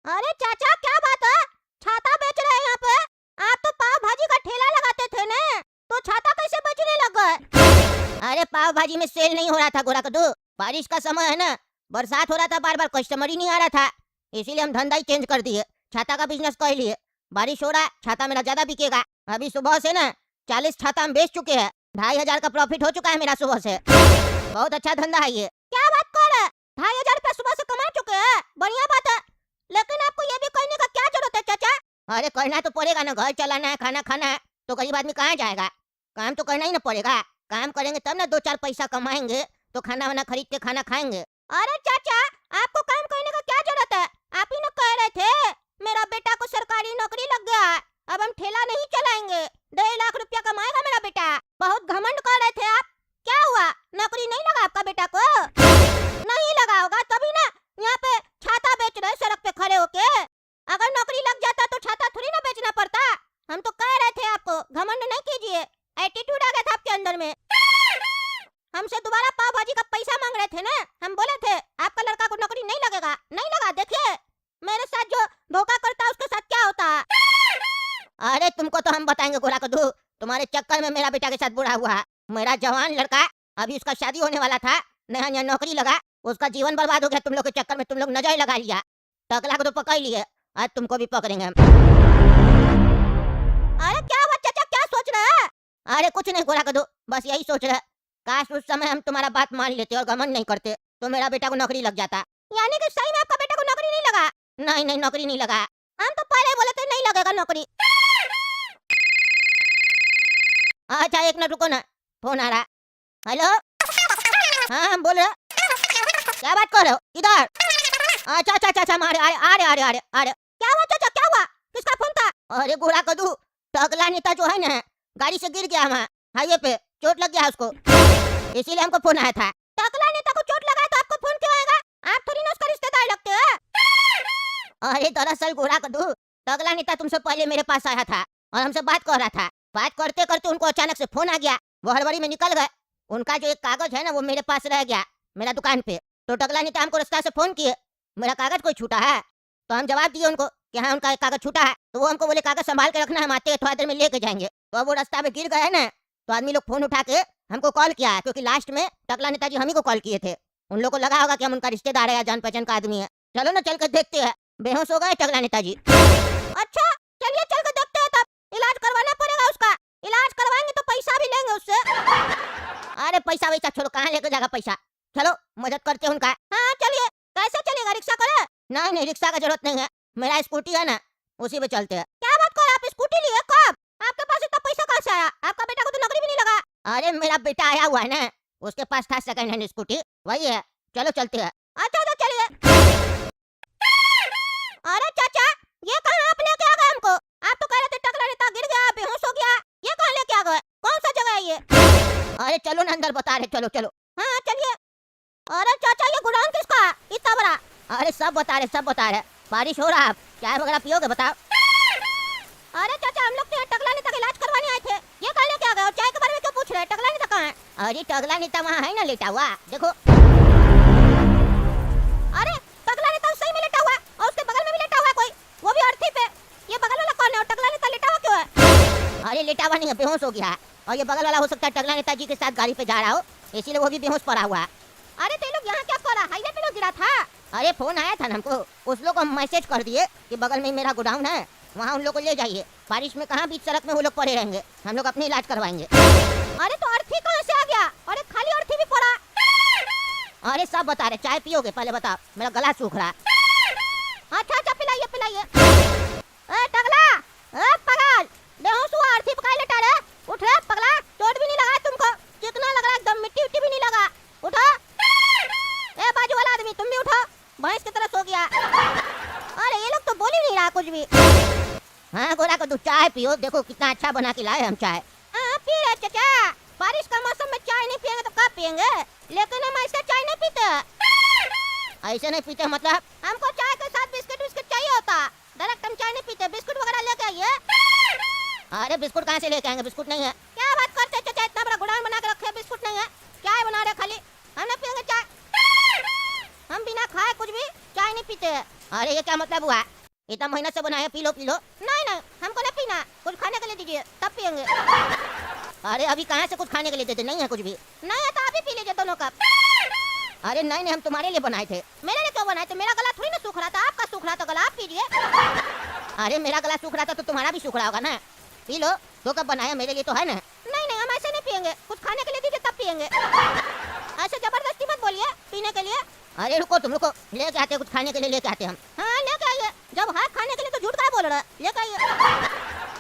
अरे चाचा क्या बात है? छाता बेच रहे हैं यहाँ पे? आप तो पाव भाजी का ठेला लगाते थे ना, तो छाता कैसे बेचने लग गए? अरे पाव भाजी में सेल नहीं हो रहा था गोरा कद्दू, बारिश का समय है ना, बरसात हो रहा था, बार बार कस्टमर ही नहीं आ रहा था, इसीलिए हम धंधा ही चेंज कर दिए, छाता का बिजनेस कर लिए। बारिश हो रहा है, छाता मेरा ज्यादा बिकेगा। अभी सुबह से ना 40 छाता हम बेच चुके हैं, 2500 का प्रॉफिट हो चुका है मेरा सुबह से। बहुत अच्छा धंधा है ये। क्या बात कर रहे? 2500 रुपया सुबह से कमा चुके हैं, बढ़िया बात है। लेकिन आपको ये भी करने का क्या जरूरत है चाचा? अरे करना तो पड़ेगा ना, घर चलाना है, खाना खाना है, तो गरीब आदमी कहाँ जाएगा? काम तो करना ही ना पड़ेगा। काम करेंगे तब ना 2-4 पैसा कमाएंगे, तो खाना वाना खरीद के खाना खाएंगे। अरे चाचा आपको काम करने का क्या जरूरत है? आप ही ना कह रहे थे मेरा बेटा को सरकारी नौकरी लग गया है, अब हम ठेला नहीं चलाएंगे, 1.5 लाख रुपया कमाएगा मेरा बेटा। बहुत घमंड कर रहे थे आप। क्या हुआ, नौकरी नहीं लगा आपका बेटा को? नहीं लगा होगा तभी ना यहाँ पे छाता बेच रहे सड़क पे खड़े होके। अगर नौकरी लग जाता तो छाता थोड़ी ना बेचना पड़ता। हम तो कह रहे थे आपको घमंड नहीं कीजिए, एटीट्यूड आ गया था आपके अंदर में। हमसे दोबारा पाव भाजी का पैसा मांग रहे थे ना, हम बोले थे आपका लड़का को नौकरी नहीं लगेगा, नहीं लगा। देखिए मेरे साथ जो धोखा करता है उसके साथ क्या होता है। अरे तुमको तो हम बताएंगे गोरा कद्दू, तुम्हारे चक्कर में मेरा बेटा के साथ बुरा हुआ। मेरा जवान लड़का, अभी उसका शादी होने वाला था, नया नया नौकरी लगा, उसका जीवन बर्बाद हो गया तुम लोग के चक्कर में। तुम लोग नजर लगा लिया, टकला को तो पकड़ लिए, आज तुमको भी पकड़ेंगे हम। अरे क्या हुआ चाचा, क्या सोच रहे हैं? अरे कुछ नहीं गोरा कद्दू, बस यही सोच रहे, काश उस समय हम तुम्हारा बात मान लेते और घमंड नहीं करते, तो मेरा बेटा को नौकरी लग जाता। यानी कि सही में आपका बेटा को नौकरी नहीं लगा? नहीं नहीं नौकरी नहीं लगा, हम तो पहले ही बोले थे नहीं लगेगा नौकरी। अच्छा एक मिनट रुको ना, फोन आ रहा। हेलो, हाँ हम बोल रहे। क्या बात कर रहे हो? इधर। अच्छा अच्छा अच्छा मारे, अरे क्या हुआ चाचा, क्या हुआ? किसका फोन था? अरे गोरा कद्दू, टकला नेता जो है ना, गाड़ी से गिर गया वहाँ हाईवे पे, चोट लग गया उसको, इसीलिए हमको फोन आया था। टकला नेता को चोट लगा है तो आपको फोन क्यों आएगा? आप थोड़ी ना उसका रिश्तेदार लगते हैं। अरे दरअसल गोरा कद्दू, टकला नेता तुमसे पहले मेरे पास आया था और हमसे बात कर रहा था। बात करते करते उनको अचानक से फोन आ गया, वो हड़बड़ी में निकल गए। उनका जो एक कागज है ना वो मेरे पास रह गया, मेरा दुकान पे। तो टकला नेता हमको रास्ता से फोन किए, मेरा कागज कोई छूटा है? तो हम जवाब दिए उनको कि हाँ उनका एक कागज छूटा है। तो वो हमको बोले कागज संभाल के रखना, हम आते हैं थोड़ा देर में लेके जाएंगे। तो अब वो रास्ता में गिर गए ना, तो आदमी लोग फोन उठा के हमको कॉल किया, क्योंकि लास्ट में टकला नेताजी हम ही को कॉल किए थे। उन लोगों को लगा होगा कि हम उनका रिश्तेदार है या जान पहचान का आदमी है। चलो ना चल कर देखते हैं। बेहोश हो गए टकला नेताजी। अच्छा चलिए चल कर देखते हैं, तब इलाज करवाना पड़ेगा उसका। इलाज करवाएंगे तो पैसा भी लेंगे उससे। अरे पैसा वैसा छोड़ो, कहाँ लेके जाएगा पैसा, चलो मदद करते हैं उनका। हाँ चलिए। कैसे चलेगा, रिक्शा करे? नहीं नहीं रिक्शा का जरूरत नहीं है, मेरा स्कूटी है ना, उसी पे चलते हैं। क्या बात कर, आप स्कूटी लिए? कब? आपके पास इतना पैसा कहाँ से आया? आपका बेटा को तो नौकरी भी नहीं लगा। अरे मेरा बेटा आया हुआ है ना, उसके पास था सेकंड हैंड स्कूटी, वही है, चलो चलते हैं। अच्छा तो चलिए। अरे चाचा ये कहाँ आप लेके आ गए हमको? आप तो कह रहे थे टकला नेता गिर गया, बेहोश हो गया, ये कहाँ लेके आ गए? कौन सा जगह है ये? अरे चलो ना अंदर बता रहे, चलो चलो। हाँ चलिए। अरे चाचा ये गोडाउन किसका है इतना बड़ा? अरे सब बता रहे। बारिश हो रहा है, चाय वगैरह पियोगे बताओ? अरे चाचा हम लोग तो टकला नेता का इलाज करवाने आए थे, ये कहाँ लेके आ गए और चाय के बारे में क्यों पूछ रहे हैं? टकला नेता कहाँ है? अरे टकला नेता वहाँ है ना लेटा हुआ, देखो। अरे टकला नेता सही में लेटा हुआ है और उसके बगल में भी लेटा हुआ है कोई, वो भी अर्थी पे। ये बगल वाला कौन है और टकला नेता लेटा हुआ क्यों है? अरे लेटा हुआ नहीं है, बेहोश हो गया है, और ये बगल वाला हो सकता है टकला नेताजी के साथ गाड़ी पे जा रहा हो, इसीलिए वो भी बेहोश पड़ा हुआ है। अरे तो लोग यहाँ क्या कर रहा? हाईवे पे लोग गिरा था। अरे फोन आया था ना हमको, उस लोग को हम मैसेज कर दिए कि बगल में मेरा गोडाउन है, वहाँ उन लोग को ले जाइए। बारिश में कहाँ बीच सड़क में वो लोग पड़े रहेंगे, हम लोग अपने इलाज करवाएंगे। अरे तो अर्थी कहाँ से आ गया? अरे खाली अर्थी भी पड़ा। अरे सब बता रहे, चाय पियोगे पहले बताओ, मेरा गला सूख रहा है। अच्छा अच्छा पिलाइए। ए टकला, ए पागल, बेहोश हुआ, अर्थी पे लेटा रे, उठ रे पगला, चोट भी नहीं लगा तुमको? कितना लग रहा है, एकदम मिट्टी भी नहीं लगा, उठो। ए बाजू वाला आदमी तुम भी उठो, भैंस की तरह सो गया। अरे ये लोग तो बोल ही नहीं रहा कुछ भी। हाँ गोरा कद्दू चाय पियो, देखो कितना अच्छा बना के लाए हम चाय। हाँ पी रहे चाचा, बारिश का मौसम में चाय नहीं पियेंगे तो कब पियेंगे? लेकिन हम ऐसे चाय नहीं पीते। ऐसे नहीं पीते मतलब? हमको चाय के साथ बिस्किट चाहिए होता, डायरेक्ट हम चाय नहीं पीते, बिस्कुट वगैरह लेके आइए। अरे बिस्कुट कहाँ से लेके आएंगे, बिस्कुट नहीं है। क्या बात करते चाचा, इतना बड़ा गोडाउन बना के रखे, बिस्कुट नहीं है, चाय बना रहे खाली, हम नहीं पियेंगे चाय। हम बिना खाए कुछ भी चाय नहीं पीते। अरे ये क्या मतलब हुआ? इतना मेहनत से बनाया, पी लो पी लो। नहीं नहीं, हमको नहीं पीना, कुछ खाने के लिए दीजिए तब पियेंगे। अरे अभी कहाँ से कुछ खाने के लिए देते? नहीं है कुछ भी। नहीं है तो आप ही पी लीजिए दोनों कप। अरे नहीं नहीं, हम तुम्हारे लिए बनाए थे। मेरे लिए क्यों बनाए थे? मेरा गला थोड़ी ना सूख रहा था, आपका सूख रहा था गला, आप पीजिए। अरे मेरा गला सूख रहा था तो तुम्हारा भी सूख रहा होगा ना, पी लो। 2 कप बनाया मेरे लिए तो है ना। नहीं नहीं, हम ऐसे नहीं पियेंगे, कुछ खाने के लिए दीजिए तब पियेंगे। ऐसे जबरदस्ती मत बोलिए पीने के लिए। अरे रुको तुम रुको, लेके आते कुछ खाने के लिए, लेके आते हम। हाँ लेके आइए, जब है खाने के लिए तो झूठ क्या बोल रहा है, लेके आइए।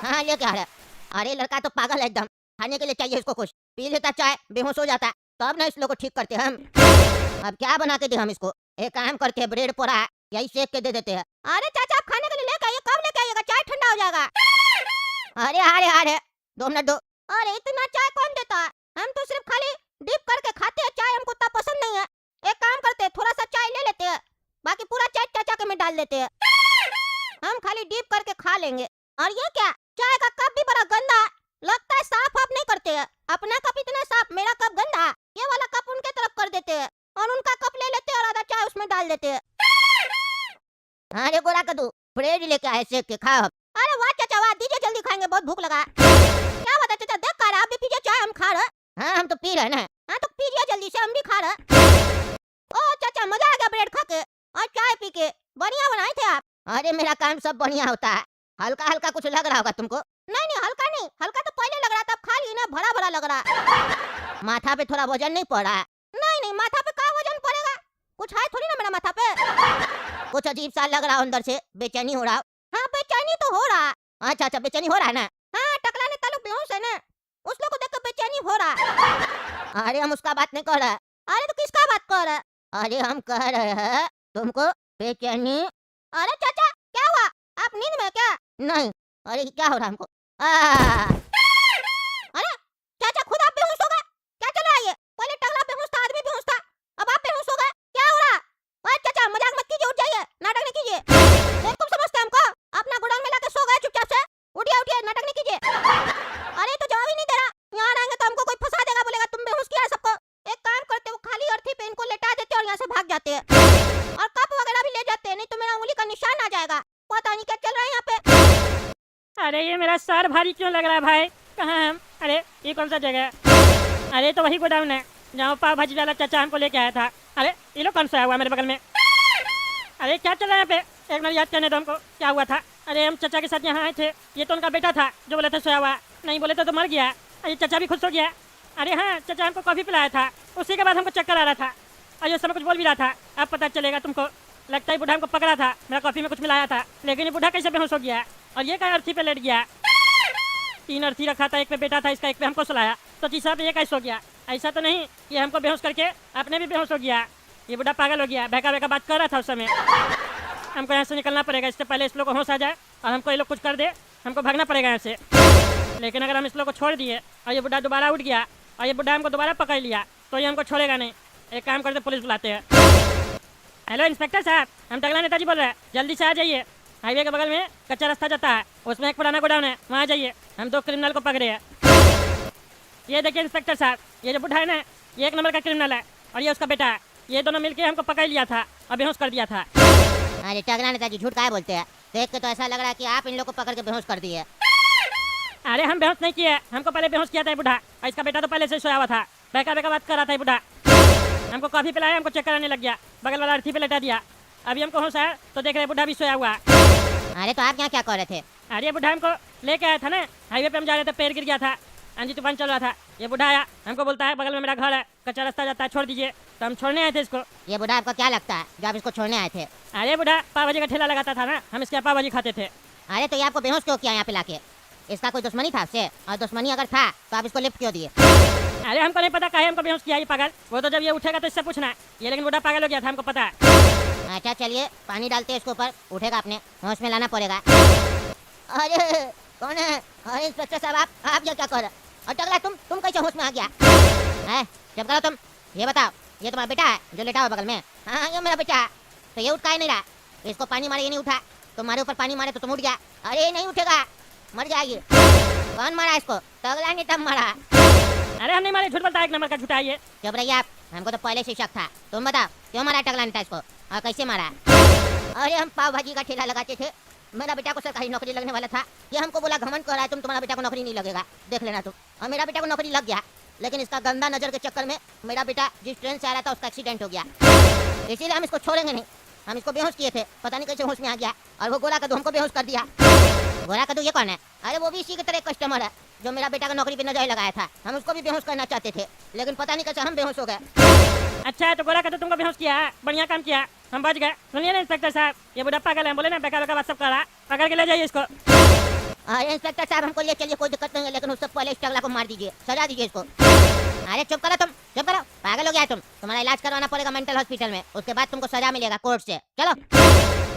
हाँ लेके आ रहा है। अरे लड़का तो पागल है एकदम, खाने के लिए चाहिए इसको कुछ, पी लेता चाय बेहोश हो जाता, तब ना इस लोग को ठीक करते हम। अब क्या बना के दे हम इसको? एक काम करते हैं, ब्रेड पड़ा है यही सेक के दे देते हैं। अरे चाचा आप खाने के लिए लेके आइए, कब लेके आइएगा? चाय ठंडा हो जाएगा। अरे 2 मिनट दो। अरे इतना चाय कौन देता है? हम तो सिर्फ खाली डिप करके खाते हैं चाय, हमको उतना पसंद नहीं है। एक काम करते हैं, थोड़ा सा चाय ले लेते हैं, बाकी पूरा चाय चाचा के में डाल देते हैं, हम खाली डिप करके खा लेंगे। और ये क्या, चाय का कप भी बड़ा गंदा है, लगता है साफ आप नहीं करते हैं। अपना कप इतना साफ, मेरा कप गंदा, ये वाला कप उनके तरफ कर देते हैं और उनका कप ले लेते हैं और आधा चाय उसमें डाल देते हैं। अरे गोरा कद्दू, ब्रेड लेके आए सेक के खाओ। अरे वाह चाचा वाह, दीजिए जल्दी खाएंगे, बहुत भूख लगा। क्या बात है चाचा, देख कर आप भी पीजिए चाय, हम खा रहे। हाँ हम तो पी रहे ना। हाँ तो पीजिए जल्दी से, हम भी खा रहे। ओ चाचा मजा आ गया ब्रेड खा के और चाय पी के, बढ़िया बनाए थे आप। अरे मेरा काम सब बढ़िया होता है, हल्का हल्का कुछ लग रहा होगा तुमको। नहीं नहीं हल्का नहीं, हल्का तो पहले लग रहा था, खा ली ना, भरा भरा लग रहा है। माथा पे थोड़ा वजन नहीं पड़ा है? नहीं नहीं, माथा पे क्या वजन पड़ेगा, कुछ है थोड़ी ना मेरा माथा पे। कुछ अजीब सा लग रहा है अंदर से, बेचैनी हो रहा। हाँ बेचैनी तो हो रहा। अच्छा अच्छा, बेचैनी हो रहा है ना? हाँ टकला ने तालुक बेहोश है ना, उस लोग को देख कर बेचैनी हो रहा। अरे हम उसका बात नहीं कर रहे। अरे तो किसका बात कर रहे? अरे हम कह रहे हैं तुमको बेचैनी। अरे चाचा क्या हुआ, आप नींद में क्या? नहीं। अरे क्या हो रहा हमको? अरे चाचा खुद आप बेहोश हो गए, क्या चल रहा है ये? पहले टकला बेहोश था, आदमी बेहोश था, अब आप बेहोश हो गए, क्या हो रहा? अरे चाचा मजाक मत कीजिए, उठ जाइए, नाटक नहीं कीजिए। तुम समझते हमको? अपना गोडाउन में लाके सो गए चुपचाप से, उठिए उठिए, नाटक नहीं कीजिए। अरे तो जवाब ही नहीं दे रहा, यहाँ रहेंगे तो हमको कोई फंसा देगा, बोलेगा तुम बेहोश किया सबको। एक काम करते हो, खाली अर्थी पे इनको लेटा देते और यहाँ से भाग जाते हैं, और कप वगैरह भी ले जाते हैं, नहीं तो मेरा उंगली का निशान आ जाएगा। पता नहीं क्या चल रहा है यहाँ पे। अरे ये मेरा सर भारी क्यों लग रहा है भाई, कहाँ है हम? अरे ये कौन सा जगह है? अरे तो वही गोडाउन है जहाँ पाव भाजी वाला चाचा हमको लेके आया था। अरे ये लोग कौन सा हुआ मेरे बगल में? अरे क्या चल रहा है यहाँ पे, एक बार याद करने दो हमको, क्या हुआ था? अरे हम चाचा के साथ यहाँ आए थे, ये तो उनका बेटा था जो बोले थे सोया हुआ, नहीं बोले तो मर गया। अरे चाचा भी खुश हो गया। अरे हाँ चाचा हमको कॉफी पिलाया था, उसी के बाद हमको चक्कर आ रहा था और ये समय कुछ बोल भी रहा था। अब पता चलेगा तुमको, लगता है बूढ़ा हमको पकड़ा था, मेरा कॉफी में कुछ मिलाया था, लेकिन ये बूढ़ा कैसे बेहोश हो गया और ये क्या अर्थी पे लेट गया? 3 अर्थी रखा था, एक पे बेटा था इसका, एक पे हमको सुलाया, तो तीसरा पे ये कैसे हो गया? ऐसा तो नहीं कि हमको बेहोश करके अपने भी बेहोश हो गया? ये बूढ़ा पागल हो गया, बहका बहका बात कर रहा था उस समय। हमको यहाँ से निकलना पड़ेगा, इससे पहले इस लोग को होश आ जाए और हमको ये लोग कुछ कर दे, हमको भागना पड़ेगा यहाँ से। लेकिन अगर हम इस लोग को छोड़ दिए और ये बूढ़ा दोबारा उठ गया और ये बूढ़ा हमको दोबारा पकड़ लिया तो ये हमको छोड़ेगा नहीं। एक काम करते, पुलिस बुलाते हैं। हेलो इंस्पेक्टर साहब, हम टकला नेताजी बोल रहे हैं, जल्दी से आ जाइए, हाईवे के बगल में कच्चा रास्ता जाता है, उसमें एक पुराना गोडाउन है, वहाँ जाइए, हम 2 क्रिमिनल को पकड़े हैं। ये देखिए इंस्पेक्टर साहब, ये जो बूढ़ा है ना, ये 1 नंबर का क्रिमिनल है और ये उसका बेटा है, ये दोनों मिलके हमको पकड़ लिया था और बेहोश कर दिया था। अरे टकला नेताजी झूठ काहे बोलते हैं? देख के तो ऐसा लग रहा है कि आप इन लोग को पकड़ के बेहोश कर दिए। अरे हम बेहोश नहीं किए, हमको पहले बेहोश किया था ये बूढ़ा, और इसका बेटा तो पहले से सोया हुआ था, बहका बहका बात कर रहा था ये बूढ़ा। हमको कॉफी पिलाया, हमको चक्कर आने लग गया, बगल वाला अर्थी पे लेटा दिया, अभी हमको होश आया तो देख रहे बूढ़ा भी सोया हुआ। अरे तो आप यहाँ क्या कर रहे थे? अरे बूढ़ा हमको लेके आया था ना, हाईवे पे हम जा रहे थे, पैर गिर गया था, आंधी तूफान चल रहा था, ये बूढ़ा आया, हमको बोलता है बगल में मेरा घर है, कच्चा रास्ता जाता है, छोड़ दीजिए, तो हम छोड़ने आए थे इसको। ये बूढ़ा आपका क्या लगता है जो आप इसको छोड़ने आए थे? अरे बूढ़ा पाव भाजी का ठेला लगाता था ना, हम इसके पाव भाजी खाते थे। अरे तो ये आपको बेहोश क्यों किया यहाँ पे लाके? इसका कोई दुश्मनी था आपसे? और दुश्मनी अगर था तो आप इसको लिफ्ट क्यों दिए? अरे हमको नहीं पता काहे हमको बेहोश किया ये पागल, वो तो जब ये उठेगा तो इससे पूछना है, ये लेकिन बूढ़ा पागल हो गया था, हमको पता है। अच्छा चलिए, पानी डालते हैं इसके ऊपर, उठेगा, अपने होश में लाना पड़ेगा। अरे कौन है? अरे इंस्पेक्टर साहब आप ये क्या कर रहे? और टकला तुम कैसे होश में आ गया है? जब करो तुम ये बताओ, ये तुम्हारा बेटा है जो लेटा हुआ बगल में? हाँ ये मेरा बेटा है। तो ये उठ काहे नहीं रहा? इसको पानी मारे ये नहीं उठा, तुम्हारे ऊपर पानी मारे तो तुम उठ गया। अरे नहीं उठेगा, मर जाएगी। कौन मारा इसको? टकला ने तब मारा। अरे हम नहीं मारे, झूठ बोलता है, 1 नंबर का झूठा है ये। चुप रहिए आप, हमको तो पहले से शक था। तुम बताओ क्यों मारा टकला ने इसको और कैसे मारा? अरे हम पाव भाजी का ठेला लगाते थे, मेरा बेटा को सरकारी नौकरी लगने वाला था। ये हमको बोला घमंड कर रहा है तुम्हारा बेटा को नौकरी नहीं लगेगा, देख लेना तुम। और मेरा बेटा को नौकरी लग गया, लेकिन इसका गंदा नजर के चक्कर में मेरा बेटा जिस ट्रेन से आ रहा था उसका एक्सीडेंट हो गया। इसीलिए हम इसको छोड़ेंगे नहीं। हम इसको बेहोश किए थे, पता नहीं कैसे होश में आ गया, और वो गोरा कद्दू हमको बेहोश कर दिया। गोरा कद्दू ये कौन है? अरे वो भी इसी की तरह एक कस्टमर है जो मेरा बेटा का नौकरी पे नजर लगाया था। हम उसको भी बेहोश करना चाहते थे, लेकिन पता नहीं कैसे हम बेहोश हो गए। अच्छा तो गोरा का तो तुमको बेहोश किया, बढ़िया काम किया, हम बच गए। सुनिए ना इंस्पेक्टर साहब, ये बुढ़ा पागल है, बोले ना बेकार का बात सब कर रहा, पकड़ के ले जाइए इसको। अरे इंस्पेक्टर साहब हमको ले चलिए, कोई दिक्कत नहीं है, लेकिन उससे पहले इस टगला को मार दीजिए, सजा दीजिए इसको। अरे चुप करो तुम, चुप करो, पागल हो गया तुम। तुम्हारा इलाज करवाना पड़ेगा मेंटल हॉस्पिटल में, उसके बाद तुमको सजा मिलेगा कोर्ट से। चलो।